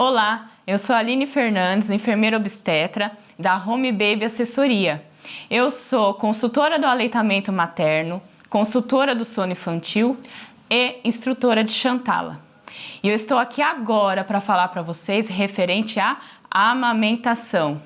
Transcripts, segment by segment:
Olá, eu sou a Aline Fernandes, enfermeira obstetra da Home Baby Assessoria. Eu sou consultora do aleitamento materno, consultora do sono infantil e instrutora de Chantala. E eu estou aqui agora para falar para vocês referente à amamentação.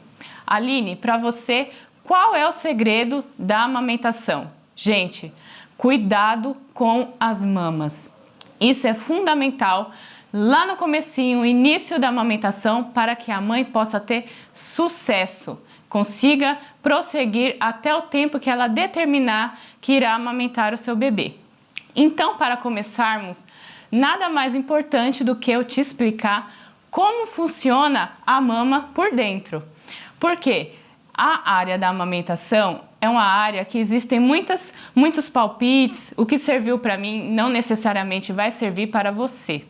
Aline, para você, qual é o segredo da amamentação? Gente, cuidado com as mamas. Isso é fundamental lá no comecinho, início da amamentação, para que a mãe possa ter sucesso, consiga prosseguir até o tempo que ela determinar que irá amamentar o seu bebê. Então, para começarmos, nada mais importante do que eu te explicar como funciona a mama por dentro. Porque a área da amamentação é uma área que existem muitos palpites, o que serviu para mim não necessariamente vai servir para você.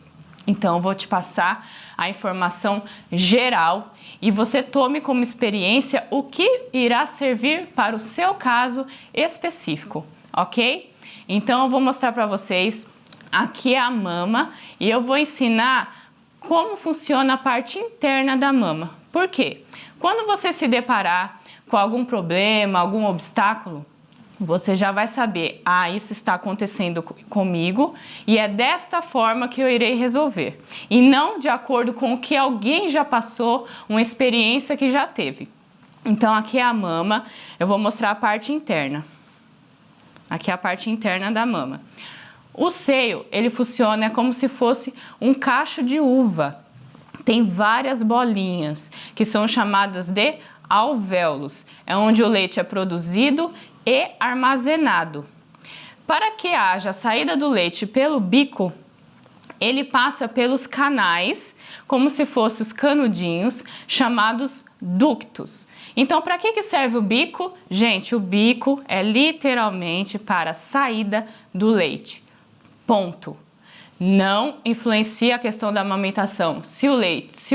Então, eu vou te passar a informação geral e você tome como experiência o que irá servir para o seu caso específico, ok? Então, eu vou mostrar para vocês aqui a mama e eu vou ensinar como funciona a parte interna da mama. Por quê? Quando você se deparar com algum problema, algum obstáculo, você já vai saber, isso está acontecendo comigo e é desta forma que eu irei resolver. E não de acordo com o que alguém já passou, uma experiência que já teve. Então, aqui é a mama, eu vou mostrar a parte interna. Aqui é a parte interna da mama. O seio, ele funciona como se fosse um cacho de uva. Tem várias bolinhas, que são chamadas de alvéolos. É onde o leite é produzido e armazenado. Para que haja a saída do leite pelo bico, ele passa pelos canais, como se fossem os canudinhos, chamados ductos. Então, para que serve o bico? Gente, o bico é literalmente para a saída do leite. Ponto. Não influencia a questão da amamentação, se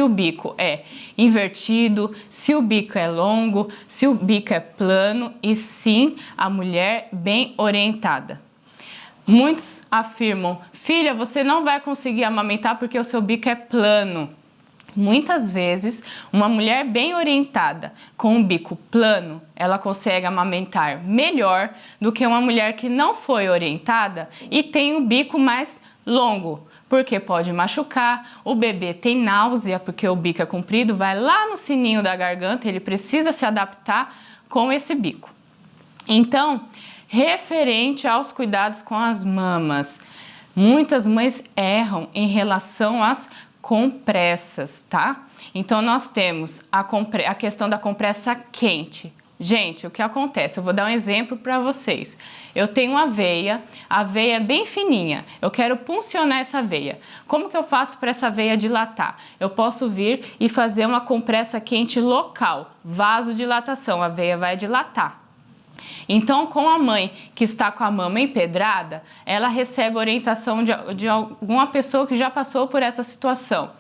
o bico é invertido, se o bico é longo, se o bico é plano, e sim a mulher bem orientada. Muitos afirmam, filha, você não vai conseguir amamentar porque o seu bico é plano. Muitas vezes, uma mulher bem orientada, com um bico plano, ela consegue amamentar melhor do que uma mulher que não foi orientada e tem um bico mais longo, porque pode machucar, o bebê tem náusea, porque o bico é comprido, vai lá no sininho da garganta, ele precisa se adaptar com esse bico. Então, referente aos cuidados com as mamas, muitas mães erram em relação às compressas, tá? Então, nós temos a questão da compressa quente. Gente, o que acontece? Eu vou dar um exemplo para vocês. Eu tenho uma veia, a veia é bem fininha, eu quero puncionar essa veia. Como que eu faço para essa veia dilatar? Eu posso vir e fazer uma compressa quente local, vasodilatação, a veia vai dilatar. Então, com a mãe que está com a mama empedrada, ela recebe orientação de alguma pessoa que já passou por essa situação.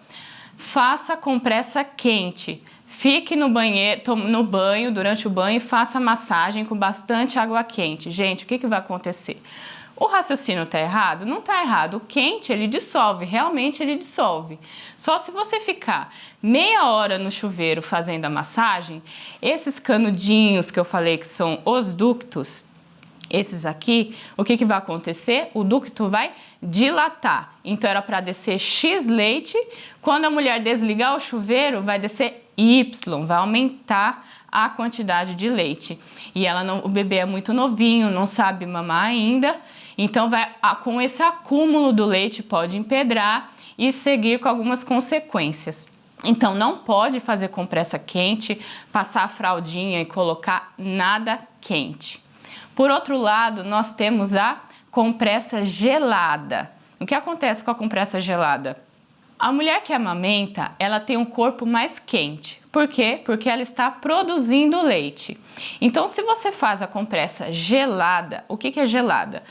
Faça compressa quente. Fique no banho, durante o banho, e faça massagem com bastante água quente. Gente, o que vai acontecer? O raciocínio está errado? Não está errado. O quente, ele dissolve, realmente ele dissolve. Só se você ficar meia hora no chuveiro fazendo a massagem, esses canudinhos que eu falei que são os ductos, esses aqui, o que vai acontecer? O ducto vai dilatar. Então, era para descer X leite. Quando a mulher desligar o chuveiro, vai descer Y, vai aumentar a quantidade de leite. E o bebê é muito novinho, não sabe mamar ainda. Então, com esse acúmulo do leite, pode empedrar e seguir com algumas consequências. Então, não pode fazer compressa quente, passar a fraldinha e colocar nada quente. Por outro lado, nós temos a compressa gelada. O que acontece com a compressa gelada? A mulher que amamenta, ela tem um corpo mais quente. Por quê? Porque ela está produzindo leite. Então, se você faz a compressa gelada, o que é gelada?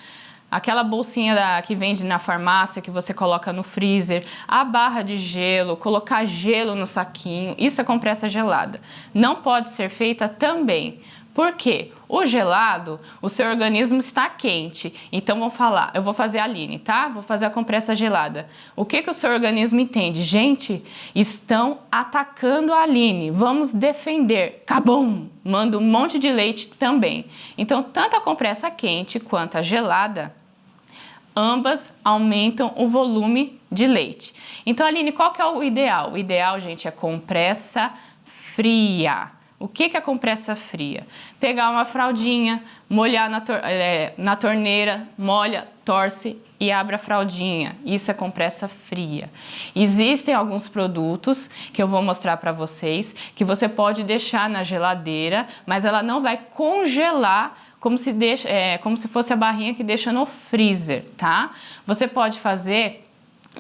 Aquela bolsinha que vende na farmácia, que você coloca no freezer, a barra de gelo, colocar gelo no saquinho, isso é compressa gelada. Não pode ser feita também. Por quê? O gelado, o seu organismo está quente. Então eu vou fazer a Aline, tá? Vou fazer a compressa gelada. O que o seu organismo entende? Gente, estão atacando a Aline. Vamos defender. Cabum! Manda um monte de leite também. Então, tanto a compressa quente quanto a gelada, ambas aumentam o volume de leite. Então, Aline, qual que é o ideal? O ideal, gente, é compressa fria. O que é compressa fria? Pegar uma fraldinha, molhar na torneira, molha, torce e abre a fraldinha. Isso é compressa fria. Existem alguns produtos que eu vou mostrar para vocês que você pode deixar na geladeira, mas ela não vai congelar como se fosse a barrinha que deixa no freezer, tá? Você pode fazer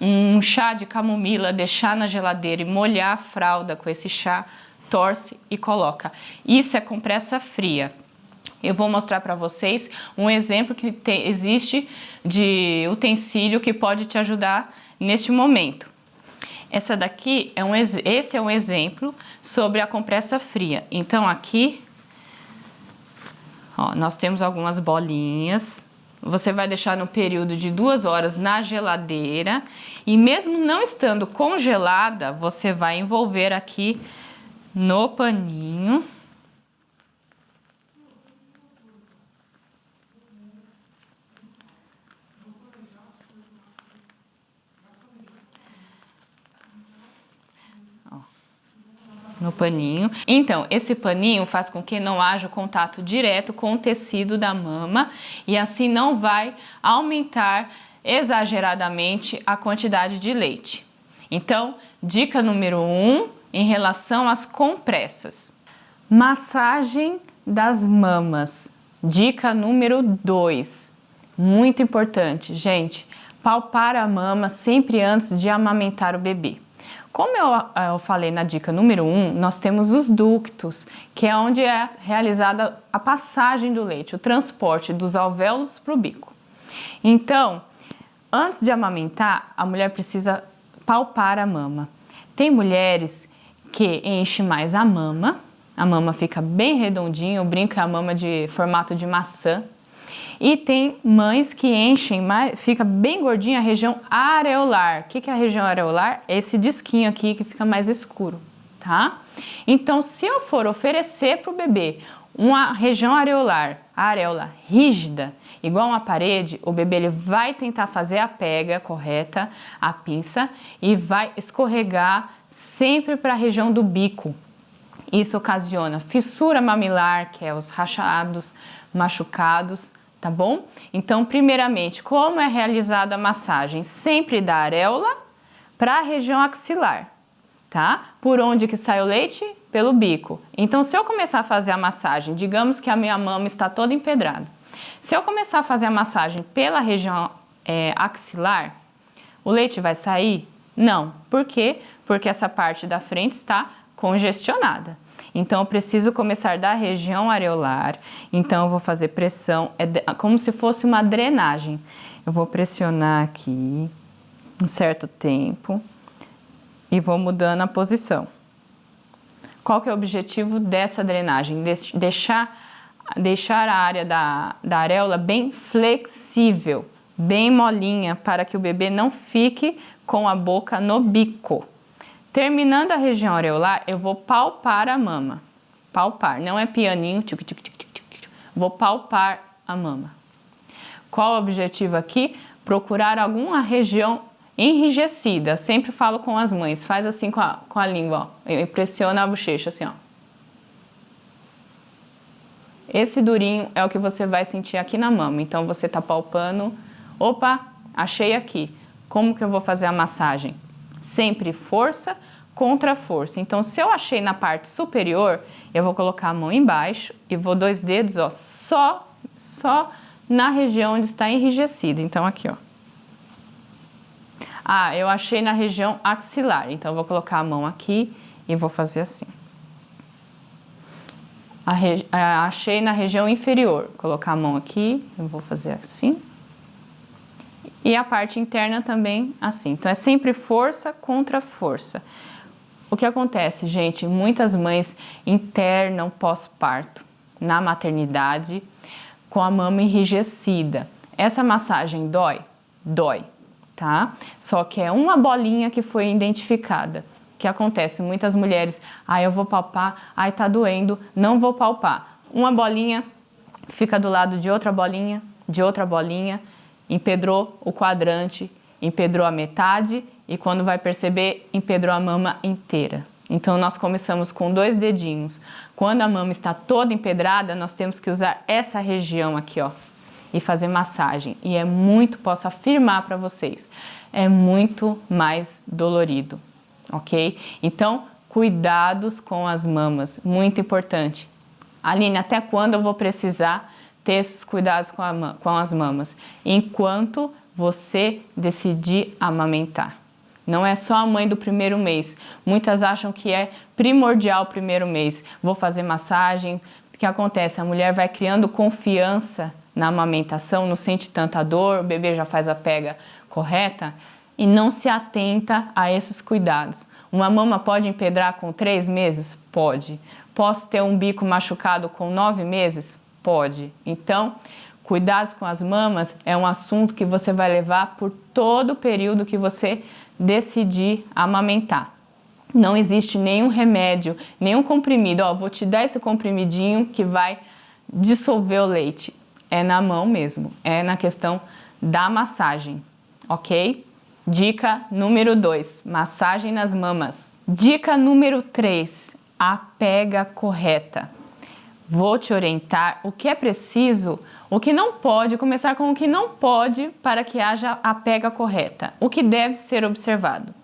um chá de camomila, deixar na geladeira e molhar a fralda com esse chá, torce e coloca. Isso é compressa fria. Eu vou mostrar para vocês um exemplo que existe de utensílio que pode te ajudar neste momento. Esse é um exemplo sobre a compressa fria. Então aqui, ó, nós temos algumas bolinhas. Você vai deixar no período de 2 horas na geladeira e mesmo não estando congelada, você vai envolver aqui no paninho. Ó, no paninho. Então, esse paninho faz com que não haja contato direto com o tecido da mama e assim não vai aumentar exageradamente a quantidade de leite. Então, dica número 1, em relação às compressas. Massagem das mamas. Dica número 2. Muito importante, gente. Palpar a mama sempre antes de amamentar o bebê. Como eu falei na dica número 1, nós temos os ductos, que é onde é realizada a passagem do leite, o transporte dos alvéolos para o bico. Então, antes de amamentar, a mulher precisa palpar a mama. Tem mulheres que enche mais a mama fica bem redondinha, eu brinco que é a mama de formato de maçã. E tem mães que enchem mais, fica bem gordinha a região areolar. O que é a região areolar? É esse disquinho aqui que fica mais escuro, tá? Então, se eu for oferecer para o bebê uma região areolar, a areola rígida, igual uma parede, o bebê ele vai tentar fazer a pega correta, a pinça, e vai escorregar sempre para a região do bico. Isso ocasiona fissura mamilar, que é os rachados, machucados, tá bom? Então, primeiramente, como é realizada a massagem? Sempre da areola para a região axilar, tá? Por onde que sai o leite? Pelo bico. Então, se eu começar a fazer a massagem, digamos que a minha mama está toda empedrada. Se eu começar a fazer a massagem pela região axilar, o leite vai sair? Não. Por quê? Porque essa parte da frente está congestionada. Então, eu preciso começar da região areolar. Então, eu vou fazer pressão, como se fosse uma drenagem. Eu vou pressionar aqui um certo tempo e vou mudando a posição. Qual que é o objetivo dessa drenagem? Deixar a área da areola bem flexível, bem molinha, para que o bebê não fique com a boca no bico. Terminando a região areolar, eu vou palpar a mama. Palpar, não é pianinho, tic, tic, tic, tic, tic. Vou palpar a mama. Qual o objetivo aqui? Procurar alguma região enrijecida. Eu sempre falo com as mães, faz assim com a língua, ó. Pressiona a bochecha assim, ó. Esse durinho é o que você vai sentir aqui na mama. Então, você tá palpando. Opa, achei aqui. Como que eu vou fazer a massagem? Sempre força contra força. Então, se eu achei na parte superior, eu vou colocar a mão embaixo e vou 2 dedos, ó, só na região onde está enrijecido. Então, aqui, ó. Ah, eu achei na região axilar. Então, eu vou colocar a mão aqui e vou fazer assim. Achei na região inferior. Colocar a mão aqui, eu vou fazer assim. E a parte interna também assim. Então, é sempre força contra força. O que acontece, gente? Muitas mães internam pós-parto. na maternidade com a mama enrijecida. Essa massagem dói? Dói, tá? Só que é uma bolinha que foi identificada. O que acontece? Muitas mulheres, eu vou palpar, tá doendo, não vou palpar. Uma bolinha fica do lado de outra bolinha, empedrou o quadrante, empedrou a metade e quando vai perceber, empedrou a mama inteira. Então nós começamos com 2 dedinhos. Quando a mama está toda empedrada, nós temos que usar essa região aqui, ó, e fazer massagem. E posso afirmar para vocês, é muito mais dolorido, ok? Então, cuidados com as mamas, muito importante. Aline, até quando eu vou precisar ter esses cuidados com as mamas? Enquanto você decidir amamentar. Não é só a mãe do primeiro mês. Muitas acham que é primordial o primeiro mês. Vou fazer massagem. O que acontece? A mulher vai criando confiança na amamentação, não sente tanta dor, o bebê já faz a pega correta e não se atenta a esses cuidados. Uma mama pode empedrar com 3 meses? Pode. Posso ter um bico machucado com 9 meses? Pode. Então, cuidados com as mamas é um assunto que você vai levar por todo o período que você decidir amamentar. Não existe nenhum remédio, nenhum comprimido. Vou te dar esse comprimidinho que vai dissolver o leite. É na mão mesmo, é na questão da massagem, ok? Dica número 2, massagem nas mamas. Dica número 3, a pega correta. Vou te orientar o que é preciso, o que não pode, começar com o que não pode para que haja a pega correta, o que deve ser observado.